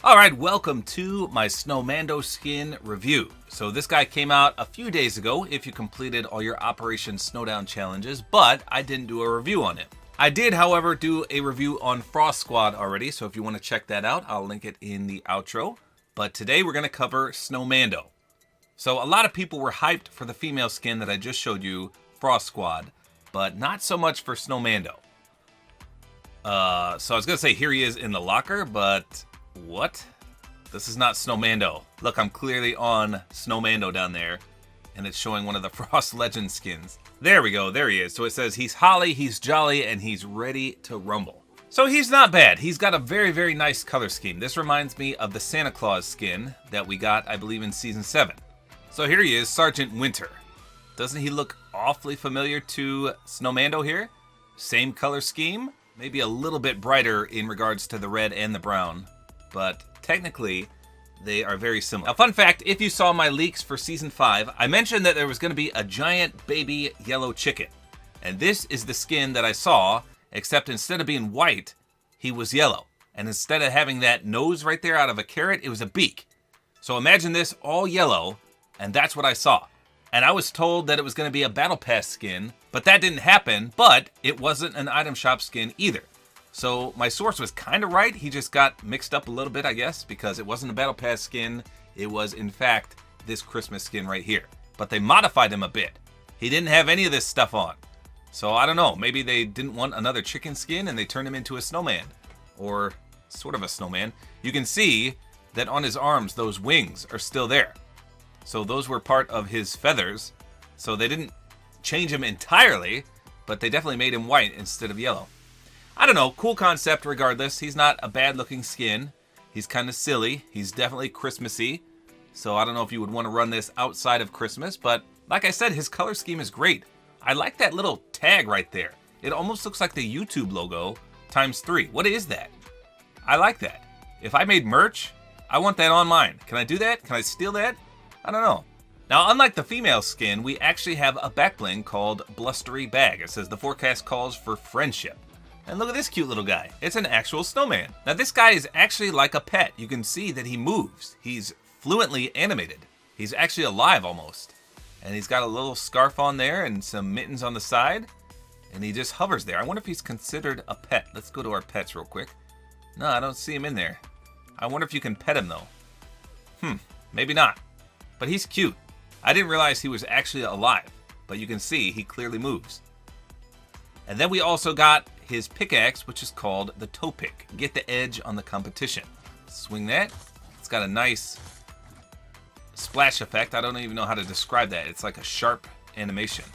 Alright, welcome to my Snowmando skin review. So this guy came out a few days ago if you completed all your Operation Snowdown challenges, but I didn't do a review on it. I did, however, do a review on Frost Squad already, so if you want to check that out, I'll link it in the outro. But today we're going to cover Snowmando. So a lot of people were hyped for the female skin that I just showed you, Frost Squad, but not so much for Snowmando. So I was going to say here he is in the locker, but what? This is not Snowmando. Look, I'm clearly on Snowmando down there, and it's showing one of the Frost Legend skins. There we go, there he is. So it says he's holly, he's jolly, and he's ready to rumble. So he's not bad. He's got a very, very nice color scheme. This reminds me of the Santa Claus skin that we got, I believe, in Season 7. So here he is, Sergeant Winter. Doesn't he look awfully familiar to Snowmando here? Same color scheme, maybe a little bit brighter in regards to the red and the brown, but technically they are very similar. Now, fun fact, if you saw my leaks for Season 5, I mentioned that there was going to be a giant baby yellow chicken. And this is the skin that I saw, except instead of being white, he was yellow. And instead of having that nose right there out of a carrot, it was a beak. So imagine this all yellow, and that's what I saw. And I was told that it was going to be a Battle Pass skin, but that didn't happen, but it wasn't an item shop skin either. So my source was kind of right. He just got mixed up a little bit, I guess, because it wasn't a Battle Pass skin. It was, in fact, this Christmas skin right here. But they modified him a bit. He didn't have any of this stuff on. So I don't know. Maybe they didn't want another chicken skin and they turned him into a snowman. Or sort of a snowman. You can see that on his arms, those wings are still there. So those were part of his feathers. So they didn't change him entirely, but they definitely made him white instead of yellow. I don't know, cool concept regardless. He's not a bad looking skin. He's kind of silly. He's definitely Christmassy. So I don't know if you would want to run this outside of Christmas, but like I said, his color scheme is great. I like that little tag right there. It almost looks like the YouTube logo times 3. What is that? I like that. If I made merch, I want that on mine. Can I do that? Can I steal that? I don't know. Now, unlike the female skin, we actually have a back bling called Blustery Bag. It says the forecast calls for friendship. And look at this cute little guy. It's an actual snowman. Now this guy is actually like a pet. You can see that he moves. He's fluently animated. He's actually alive almost. And he's got a little scarf on there and some mittens on the side. And he just hovers there. I wonder if he's considered a pet. Let's go to our pets real quick. No, I don't see him in there. I wonder if you can pet him though. Maybe not. But he's cute. I didn't realize he was actually alive. But you can see he clearly moves. And then we also got his pickaxe, which is called the toe pick. Get the edge on the competition. Swing that. It's got a nice splash effect. I don't even know how to describe that. It's like a sharp animation.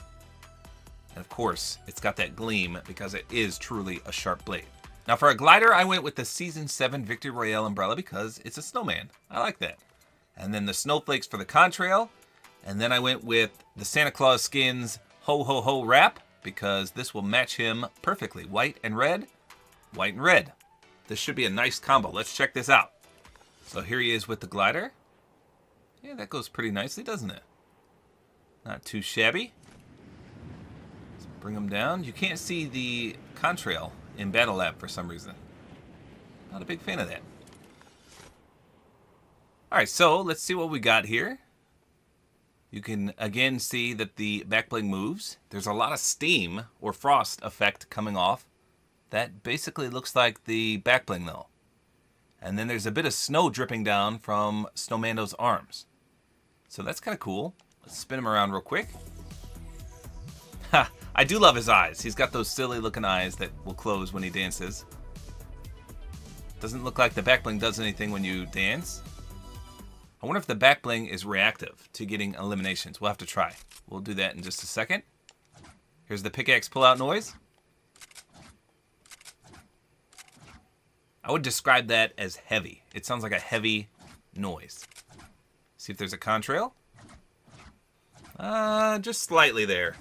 And of course, it's got that gleam because it is truly a sharp blade. Now for a glider, I went with the Season 7 Victory Royale umbrella because it's a snowman. I like that. And then the snowflakes for the contrail. And then I went with the Santa Claus skins Ho Ho Ho wrap, because this will match him perfectly. White and red, white and red. This should be a nice combo. Let's check this out. So here he is with the glider. Yeah, that goes pretty nicely, doesn't it? Not too shabby. Let's bring him down. You can't see the contrail in Battle Lab for some reason. Not a big fan of that. Alright, so let's see what we got here. You can again see that the back bling moves. There's a lot of steam or frost effect coming off. That basically looks like the back bling though. And then there's a bit of snow dripping down from Snowmando's arms. So that's kind of cool. Let's spin him around real quick. Ha! I do love his eyes. He's got those silly looking eyes that will close when he dances. Doesn't look like the back bling does anything when you dance. I wonder if the back bling is reactive to getting eliminations. We'll have to try. We'll do that in just a second. Here's the pickaxe pull-out noise. I would describe that as heavy. It sounds like a heavy noise. See if there's a contrail. Just slightly there.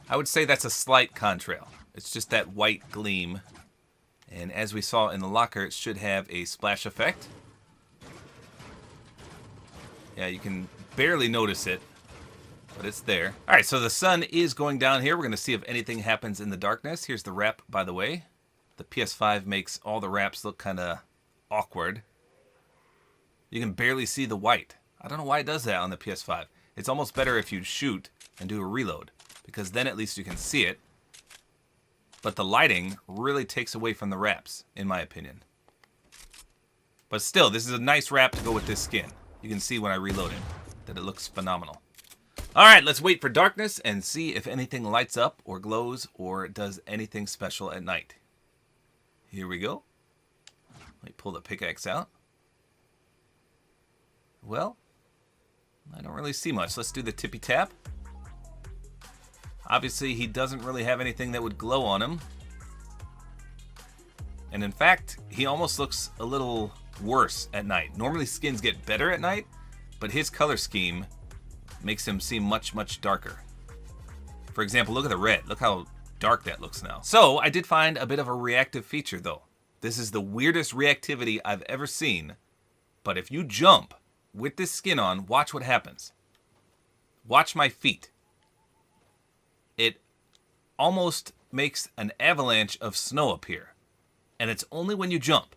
I would say that's a slight contrail. It's just that white gleam. And as we saw in the locker, it should have a splash effect. Yeah, you can barely notice it, but it's there. All right, so the sun is going down here. We're going to see if anything happens in the darkness. Here's the wrap, by the way. The PS5 makes all the wraps look kind of awkward. You can barely see the white. I don't know why it does that on the PS5. It's almost better if you shoot and do a reload, because then at least you can see it. But the lighting really takes away from the wraps, in my opinion. But still, this is a nice wrap to go with this skin. You can see when I reload it that it looks phenomenal. Alright, let's wait for darkness and see if anything lights up or glows or does anything special at night. Here we go. Let me pull the pickaxe out. Well, I don't really see much. Let's do the tippy tap. Obviously, he doesn't really have anything that would glow on him. And in fact, he almost looks a little worse at night. Normally skins get better at night, but his color scheme makes him seem much, much darker. For example, look at the red. Look how dark that looks now. So, I did find a bit of a reactive feature though. This is the weirdest reactivity I've ever seen. But if you jump with this skin on, watch what happens. Watch my feet. It almost makes an avalanche of snow appear. And it's only when you jump.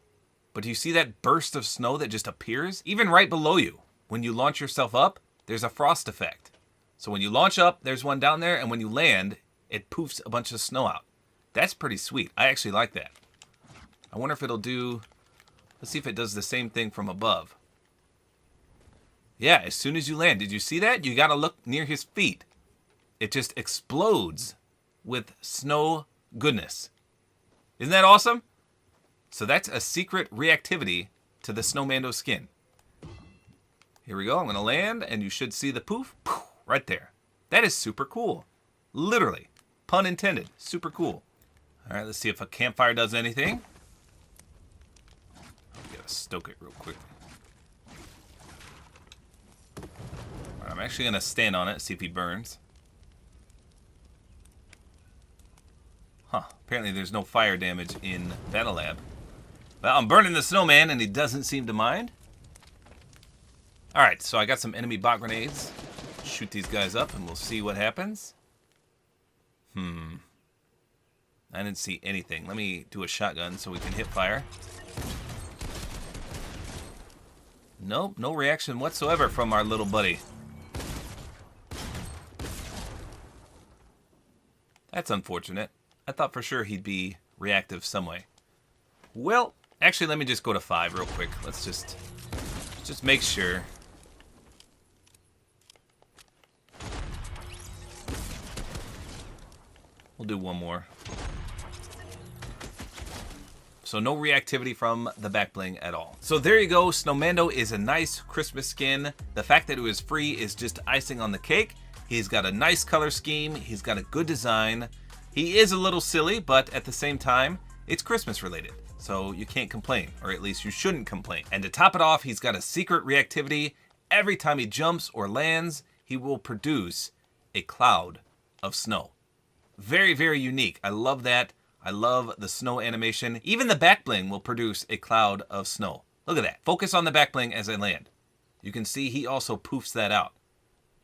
But do you see that burst of snow that just appears? Even right below you. When you launch yourself up, there's a frost effect. So when you launch up, there's one down there, and when you land, it poofs a bunch of snow out. That's pretty sweet. I actually like that. I wonder if it'll do... Let's see if it does the same thing from above. Yeah, as soon as you land. Did you see that? You gotta look near his feet. It just explodes with snow goodness. Isn't that awesome? So that's a secret reactivity to the Snowmando skin. Here we go. I'm going to land, and you should see the poof right there. That is super cool. Literally. Pun intended. Super cool. All right, let's see if a campfire does anything. We got to stoke it real quick. All right, I'm actually going to stand on it, see if he burns. Huh. Apparently there's no fire damage in Battle Lab. Well, I'm burning the snowman, and he doesn't seem to mind. Alright, so I got some enemy bot grenades. Shoot these guys up, and we'll see what happens. I didn't see anything. Let me do a shotgun so we can hit fire. Nope, no reaction whatsoever from our little buddy. That's unfortunate. I thought for sure he'd be reactive some way. Well, actually, let me just go to 5 real quick. Let's just make sure. We'll do one more. So no reactivity from the back bling at all. So there you go. Snowmando is a nice Christmas skin. The fact that it was free is just icing on the cake. He's got a nice color scheme. He's got a good design. He is a little silly, but at the same time, it's Christmas related. So you can't complain, or at least you shouldn't complain. And to top it off, he's got a secret reactivity. Every time he jumps or lands, he will produce a cloud of snow. Very, very unique. I love that. I love the snow animation. Even the back bling will produce a cloud of snow. Look at that. Focus on the back bling as I land. You can see he also poofs that out.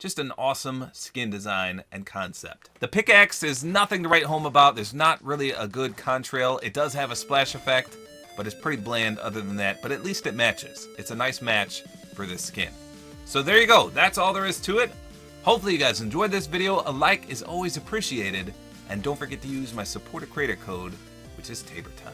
Just an awesome skin design and concept. The pickaxe is nothing to write home about. There's not really a good contrail. It does have a splash effect, but it's pretty bland other than that. But at least it matches. It's a nice match for this skin. So there you go. That's all there is to it. Hopefully you guys enjoyed this video. A like is always appreciated. And don't forget to use my Support-A-Creator code, which is tabortime.